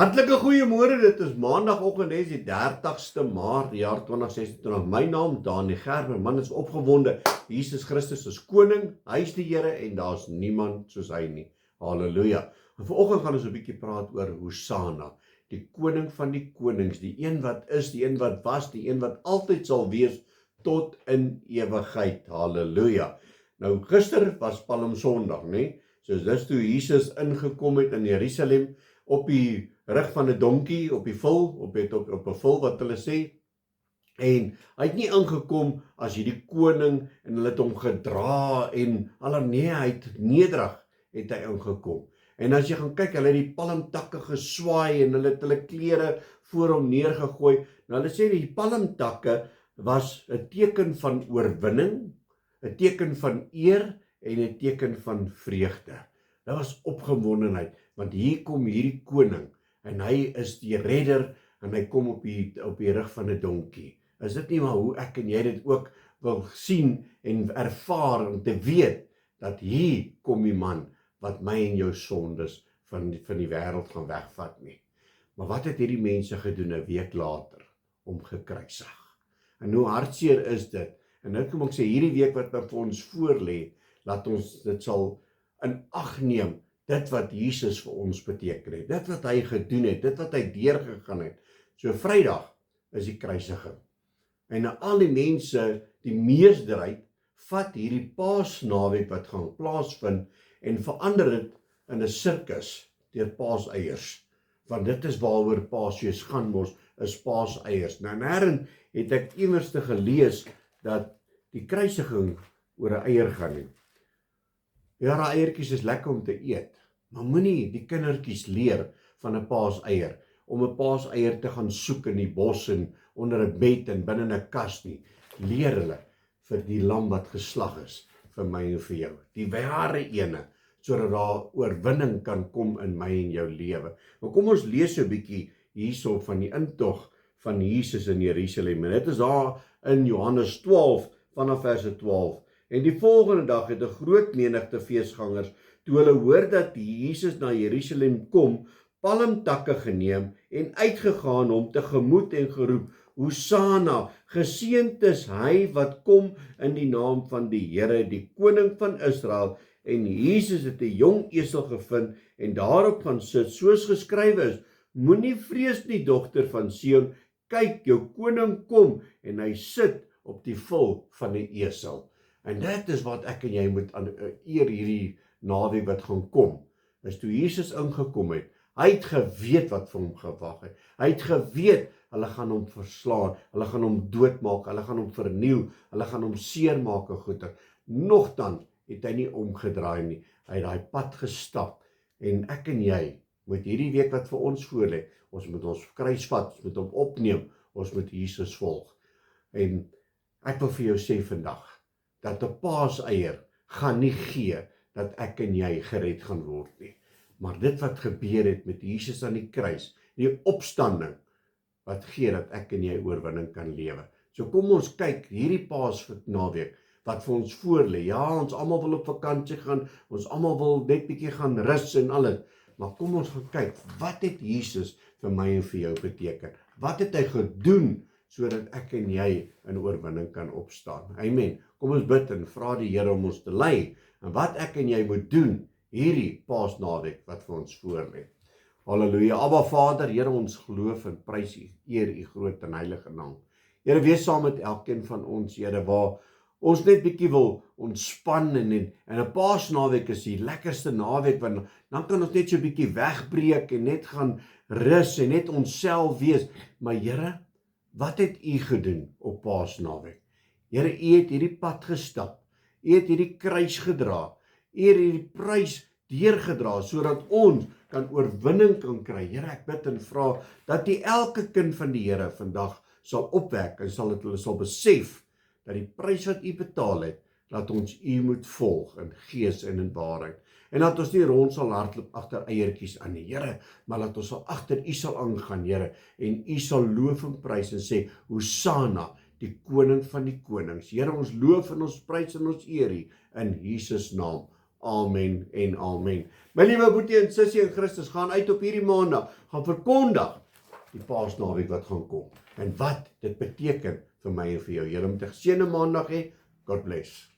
Hartlike goeiemôre, dit is maandagoggend, dit is die 30ste Maart, die jaar 2026. My naam Dani Gerber, man is opgewonde. Jesus Christus is koning, hy is die Here en daar's niemand soos hy nie. Halleluja. En vanoggend gaan ons 'n bietjie praat oor Hosanna, die koning van die konings, die een wat is, die een wat was, die een wat altyd sal wees tot in ewigheid. Halleluja. Nou gister was Palm Sondag, né? So dis toe Jesus ingekom het in Jerusalem op die rug van 'n donkie, op die vul, op 'n vul wat hulle sê. En hy het nie ingekom as hierdie koning en hulle het hom gedra en nee, hy het nederig het hy ingekom. En as jy gaan kyk, hulle het die palmtakke geswaai en hulle het hulle klere voor hom neergegooi. Nou hulle sê die palmtakke was 'n teken van oorwinning, 'n teken van eer en 'n teken van vreugde. Dit was opgewondenheid, want hier kom hierdie koning en hy is die redder en hy kom op die rug van 'n donkie. Is dit nie maar hoe ek en jy dit ook wil sien en ervaar om te weet dat hier kom die man wat my en jou sondes van die wêreld gaan wegvat nie. Maar wat het hierdie mense gedoen 'n week later? Om gekruisig. En hoe hartseer is dit? En nou kom ek sê, hierdie week wat vir ons voorlê, laat ons dit sal in ag neem, dit wat Jesus vir ons beteken het, dit wat hy gedoen het, dit wat hy deurgegaan het. So Vrydag is die kruisiging. En al die mense, die meerderheid, vat hierdie Paasnaweek wat gaan plaasvind en verander dit in 'n sirkus deur paaseiers. Want dit is waaroor Paasfees gaan mos, is paaseiers. Nou nêrens het ek iewers gelees dat die kruisiging oor 'n eier gaan nie. Ja, die eiertjies is lekker om te eet, maar moenie die kindertjies leer van 'n paaseier, om 'n paaseier te gaan soek in die bos en onder 'n bed en binne 'n kas nie. Leer hulle vir die lam wat geslag is, vir my en vir jou. Die ware ene, sodat daar oorwinning kan kom in my en jou lewe. Maar kom ons lees so 'n bietjie hierso van die intog van Jesus in Jerusalem. En dit is daar in Johannes 12, vanaf vers 12. En die volgende dag het 'n groot menigte feesgangers, toe hulle hoor dat Jesus na Jerusalem kom, palmtakke geneem en uitgegaan hom tegemoet en geroep: Hosanna, geseënd is hy wat kom in die naam van die Here, die koning van Israel. En Jesus het 'n jong esel gevind en daarop gaan sit, soos geskrywe is: Moenie vrees nie, dogter van Sion, kyk, jou koning kom en hy sit op die vul van 'n esel. En dit is wat ek en jy moet eer hierdie naweek wat gaan kom. Is toe Jesus ingekom het, hy het geweet wat vir hom gewag het. Hy het geweet, hulle gaan hom verslaan, hulle gaan hom doodmaak, hulle gaan hom verniel, hulle gaan hom seermaak en goeie. Nogtans het hy nie omgedraai nie. Hy het daai pad gestap. En ek en jy moet hierdie week wat vir ons voorlê, ons moet ons kruis vat, ons moet hom opneem, ons moet Jesus volg. En ek wil vir jou sê vandag, dat 'n paaseier gaan nie gee dat ek en jy gered gaan word nie. Maar dit wat gebeur het met Jesus aan die kruis, die opstanding, wat gee dat ek en jy oorwinning kan lewe. So kom ons kyk hierdie Paasnaweek wat vir ons voorlê. Ja, ons almal wil op vakansie gaan, ons almal wil net bietjie gaan rus en alles. Maar kom ons gaan kyk, wat het Jesus vir my en vir jou beteken? Wat het hy gedoen sodat ek en jy in oorwinning kan opstaan? Amen. Kom ons bid en vra die Here om ons te lei en wat ek en jy moet doen hierdie Paasnaweek wat vir ons voorlê. Halleluja. Abba Vader, Here, ons geloof en prys U, eer U groot en heilige naam. Here, wees saam met elkeen van ons, Here, waar ons net bietjie wil ontspan en 'n Paasnaweek is die lekkerste naweek, want dan kan ons net so bietjie wegbreek en net gaan rus en net onsself wees. Maar Here, wat het U gedoen op Paasnaweek? Here, U het hierdie pad gestap. U het hierdie kruis gedra. U het hierdie prys deurgedra sodat ons kan oorwinning kan kry. Here, ek bid en vra dat U elke kind van die Here vandag sal opwek en hulle sal besef dat die prys wat U betaal het, dat ons U moet volg in gees en in waarheid. En dat ons nie rond sal hardloop agter eiertjies aan die Here, maar dat ons sal agter U sal aangaan, Here, en U sal loof en prys en sê: Hosanna, die koning van die konings. Here, ons loof en ons prys en ons eer U in Jesus naam. Amen en amen. My liewe boetie en sussie in Christus, gaan uit op hierdie maandag, gaan verkondig die Paasnaweek wat gaan kom, en wat dit beteken vir my en vir jou. Julle moet 'n geseënde maandag hê. God bless.